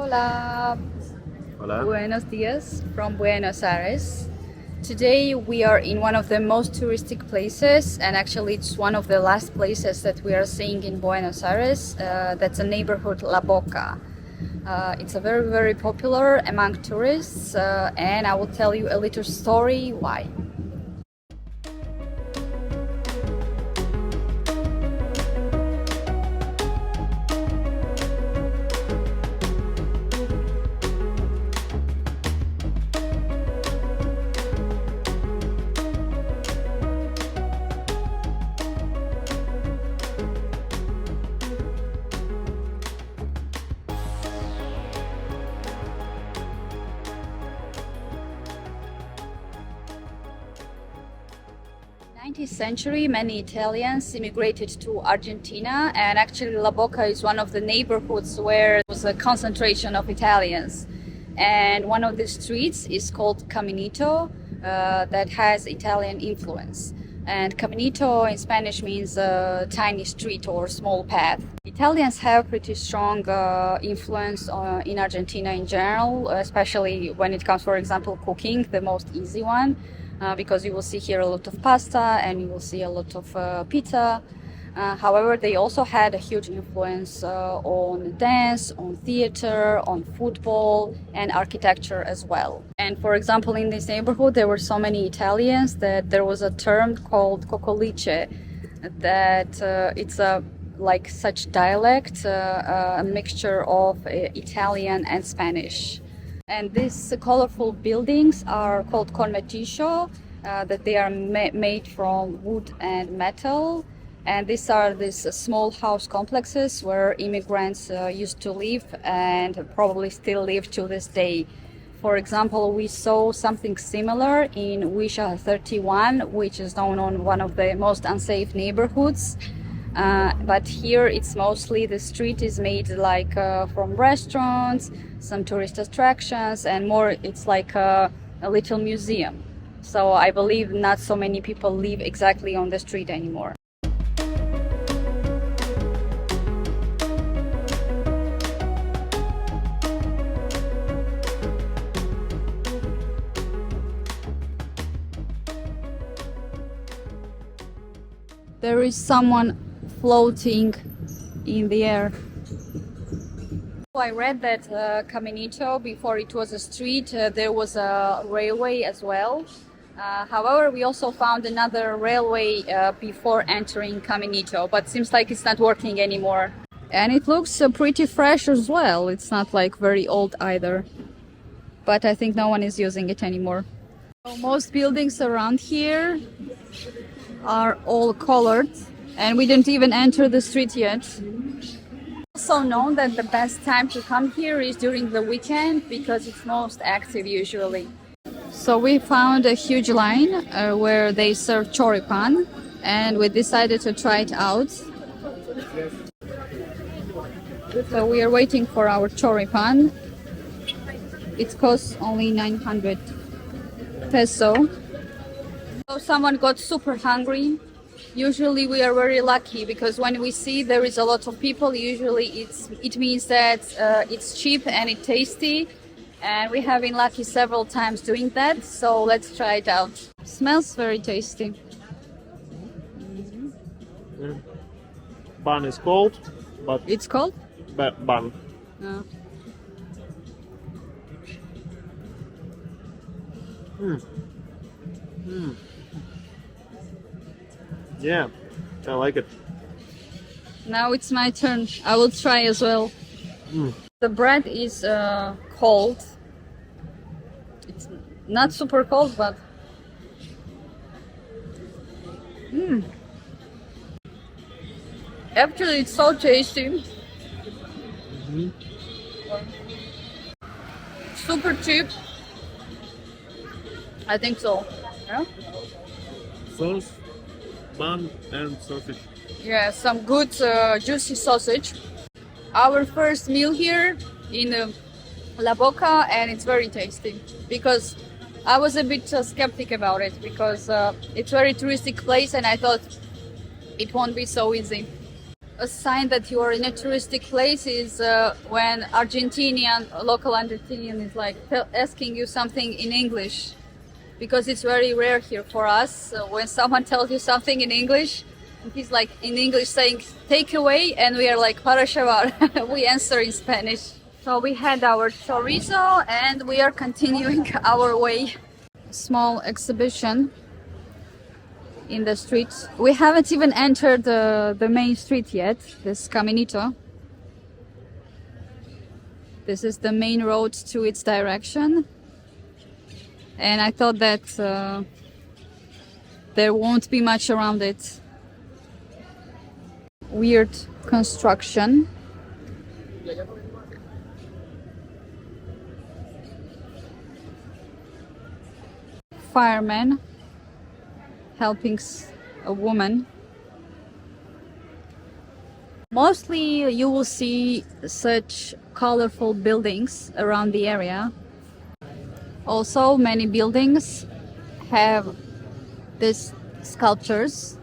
Hola, Hola. buenos dias from Buenos Aires. Today we are in one of the most touristic places, and actually it's one of the last places that we are seeing in Buenos Aires. That's a neighborhood La Boca. It's a very popular among tourists, and I will tell you a little story why. 19th century, many Italians immigrated to Argentina, and actually La Boca is one of the neighborhoods where there was a concentration of Italians. And one of the streets is called Caminito, that has Italian influence. And Caminito in Spanish means a tiny street or small path. Italians have pretty strong influence in Argentina in general, especially when it comes, for example, cooking, the most easy one. Because you will see here a lot of pasta and you will see a lot of pizza. However, they also had a huge influence on dance, on theater, on football and architecture as well. And for example, in this neighborhood, there were so many Italians that there was a term called cocoliche, that it's a like such dialect, a mixture of Italian and Spanish. And these colorful buildings are called cornetillo, that they are made from wood and metal. And these are these small house complexes where immigrants used to live and probably still live to this day. For example, we saw something similar in Wisha 31, which is known on one of the most unsafe neighborhoods. But here it's mostly the street is made like from restaurants, some tourist attractions, and more it's like a little museum. So I believe not so many people live exactly on the street anymore. There is someone floating in the air. I read that Caminito, before it was a street, there was a railway as well. However, we also found another railway before entering Caminito, but seems like it's not working anymore. And it looks pretty fresh as well. It's not like very old either. But I think no one is using it anymore. So most buildings around here are all colored, and we didn't even enter the street yet. Also known that the best time to come here is during the weekend because it's most active usually. So we found a huge line where they serve choripan, and we decided to try it out. So we are waiting for our choripan. It costs only 900 peso. So someone got super hungry. Usually we are very lucky because when we see there is a lot of people, usually it means that it's cheap and it's tasty, and we have been lucky several times doing that. So let's try it out. Smells very tasty. Bun is cold, but It's cold? bun. No. Yeah, I like it. Now it's my turn. I will try as well. The bread is cold. It's not super cold, but actually it's so tasty. Super cheap. I think so. Yeah? Sauce, bun, and sausage. Yeah, some good juicy sausage. Our first meal here in La Boca, and it's very tasty because I was a bit skeptic about it because it's a very touristic place and I thought it won't be so easy. a sign that you are in a touristic place is when local Argentinian is like asking you something in English, because it's very rare here for us. So when someone tells you something in English, he's like in English saying take away, and we are like para llevar. We answer in Spanish. So we had our chorizo and we are continuing our way. Small exhibition in the street. We haven't even entered the main street yet, this Caminito. This is the main road to its direction. And I thought that there won't be much around it. Weird construction. Fireman helping a woman. Mostly you will see such colorful buildings around the area. Also, many buildings have these sculptures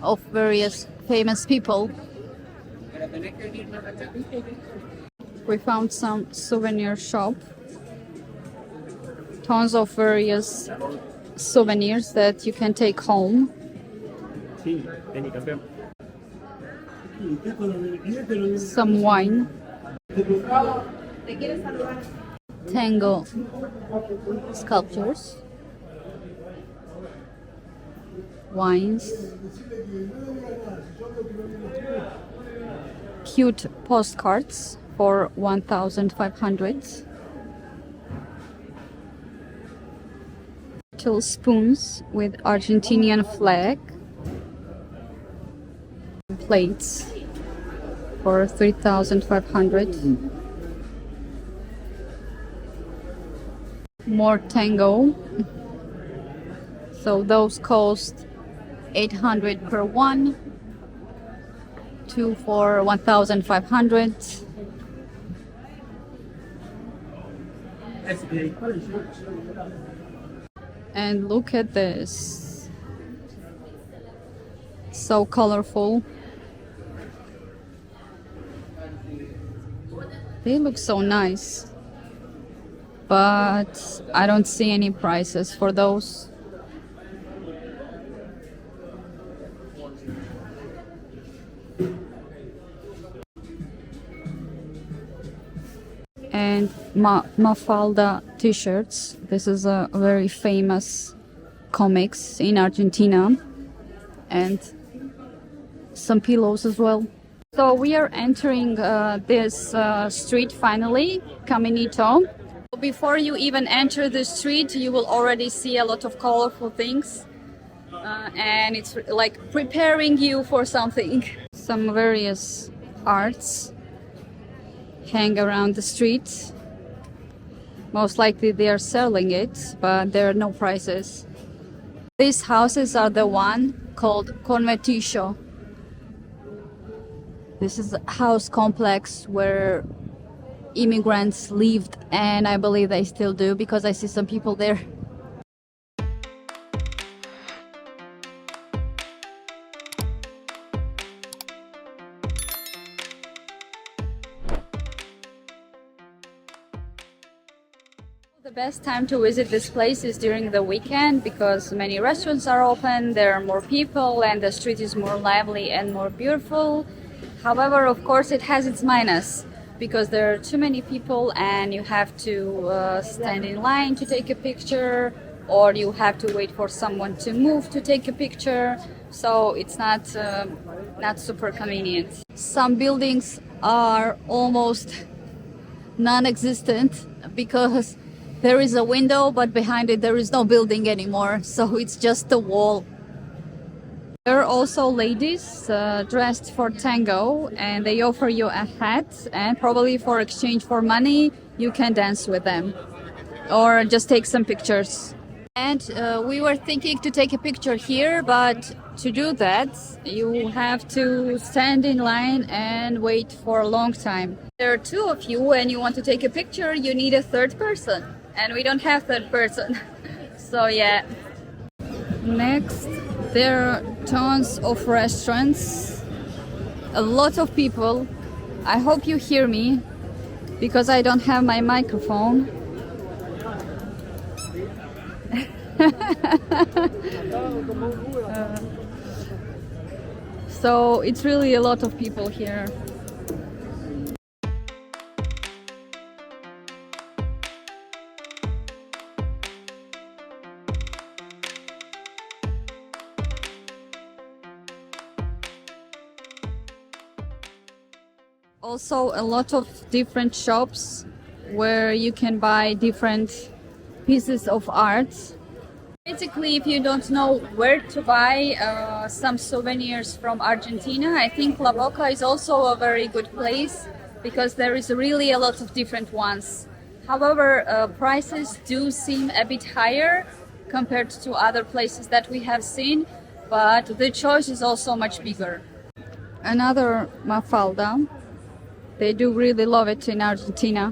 of various famous people. We found some souvenir shop. Tons of various souvenirs that you can take home. Some wine. Tango sculptures. Wines. Cute postcards for 1,500. Little spoons with Argentinian flag. Plates for 3,500. More tango. So those cost 800 per one. Two for 1,500. And look at this. So colorful. They look so nice. But I don't see any prices for those. And Mafalda t-shirts. This is a very famous comics in Argentina. And some pillows as well. So we are entering this street finally, Caminito. Before you even enter the street, you will already see a lot of colorful things. And it's like preparing you for something. Some various arts hang around the street. Most likely they are selling it, but there are no prices. These houses are the one called Conventillo. This is a house complex where immigrants lived, and I believe they still do because I see some people there. The best time to visit this place is during the weekend because many restaurants are open, there are more people, and the street is more lively and more beautiful. However, of course, it has its minus because there are too many people and you have to stand in line to take a picture, or you have to wait for someone to move to take a picture. So it's not super convenient. Some buildings are almost non-existent because there is a window, but behind it there is no building anymore, so it's just a wall. There are also ladies dressed for tango, and they offer you a hat, and probably for exchange for money you can dance with them or just take some pictures. And we were thinking to take a picture here, but to do that you have to stand in line and wait for a long time. There are two of you and you want to take a picture, you need a third person, and we don't have third person. So yeah. Next, there are tons of restaurants a lot of people. I hope you hear me because I don't have my microphone. So it's really a lot of people here. Also a lot of different shops where you can buy different pieces of art. Basically, if you don't know where to buy some souvenirs from Argentina, I think La Boca is also a very good place because there is really a lot of different ones. However, prices do seem a bit higher compared to other places that we have seen, but the choice is also much bigger. Another Mafalda. They do really love it in Argentina.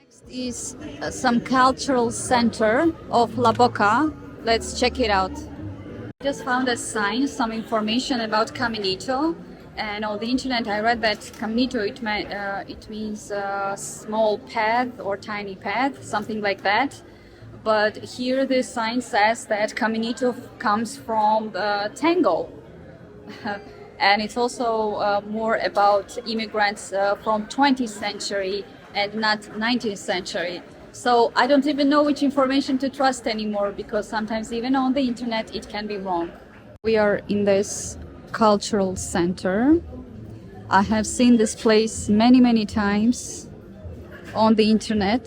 Next is some cultural center of La Boca. Let's check it out. I just found a sign, some information about Caminito, and on the internet I read that Caminito it means small path or tiny path, something like that. But here the sign says that Caminito comes from tango. And it's also more about immigrants from 20th century and not 19th century. So I don't even know which information to trust anymore because sometimes even on the internet it can be wrong. We are in this cultural center. I have seen this place many times on the internet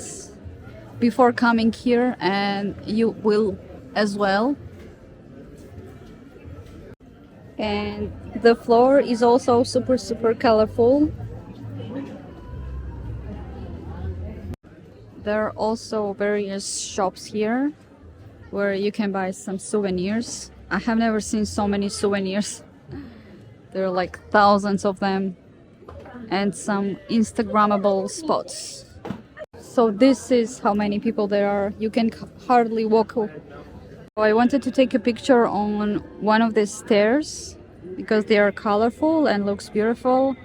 before coming here, and you will as well. And the floor is also super colorful. There are also various shops here where you can buy some souvenirs. I have never seen so many souvenirs. There are like thousands of them, and some Instagrammable spots. So this is how many people there are. You can hardly walk. I wanted to take a picture on one of the stairs because they are colorful and looks beautiful,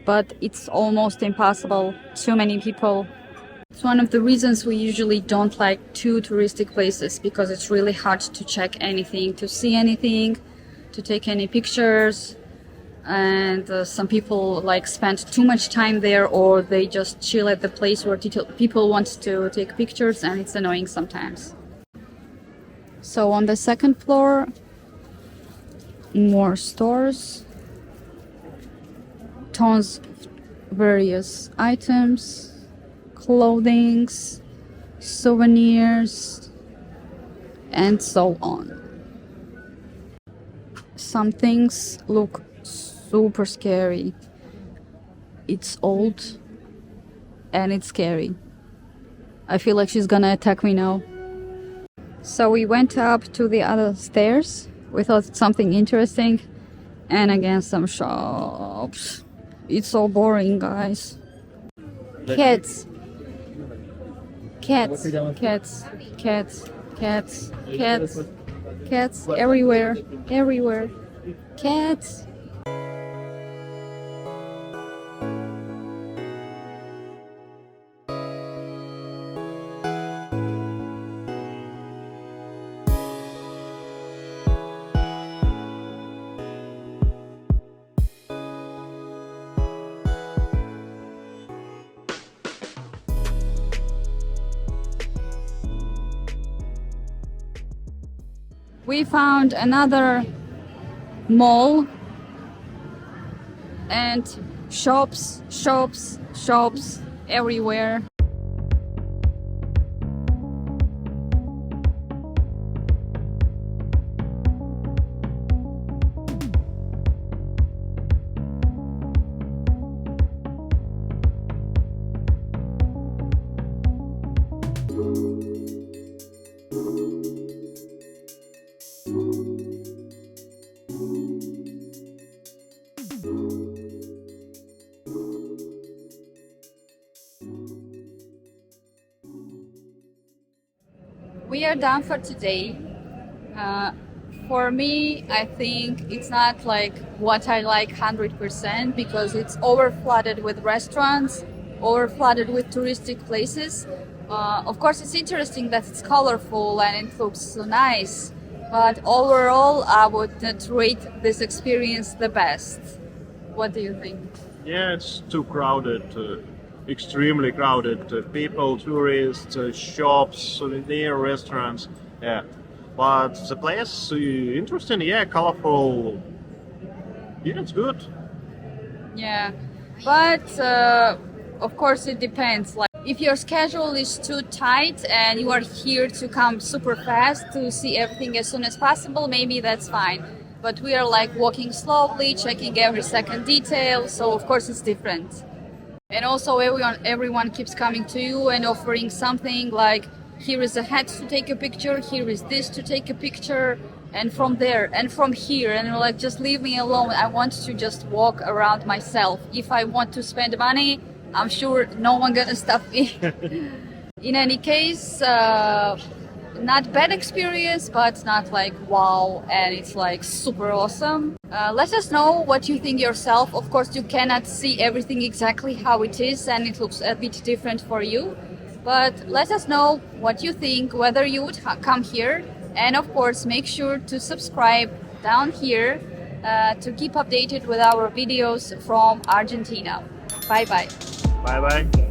but it's almost impossible. Too many people. It's one of the reasons we usually don't like too touristic places because it's really hard to check anything, to see anything, to take any pictures. And some people like spend too much time there, or they just chill at the place where people want to take pictures, and it's annoying sometimes. So on the second floor, more stores, tons of various items, clothings, souvenirs, and so on. Some things look super scary. It's old and it's scary. I feel like she's gonna attack me now. So we went up to the other stairs. We thought something interesting, and again some shops. It's so boring, guys. Cats. Cats. Cats. Cats. Cats. Cats. Cats everywhere. Everywhere. Cats. We found another mall and shops everywhere. are done for today. For me, I think it's not like what I like 100% because it's overflooded with restaurants, overflooded with touristic places. Of course, it's interesting that it's colorful and it looks so nice, but overall, I would not rate this experience the best. What do you think? Yeah, it's too crowded, extremely crowded. People, tourists, shops, souvenir restaurants. Yeah, but the place interesting. Yeah, colorful. Yeah, it's good. Yeah, but of course it depends. Like if your schedule is too tight and you are here to come super fast to see everything as soon as possible, maybe that's fine. But we are like walking slowly, checking every second detail, so of course it's different. And also everyone keeps coming to you and offering something like here is a hat to take a picture, here is this to take a picture, and from there and from here, and you're like, just leave me alone. I want to just walk around myself. If I want to spend money, I'm sure no one gonna stop me. In any case, not bad experience, but not like wow, and it's like super awesome. Let us know what you think yourself. Of course, you cannot see everything exactly how it is, and it looks a bit different for you. But let us know what you think, whether you would come here, and of course, make sure to subscribe down here to keep updated with our videos from Argentina. Bye bye. Bye bye.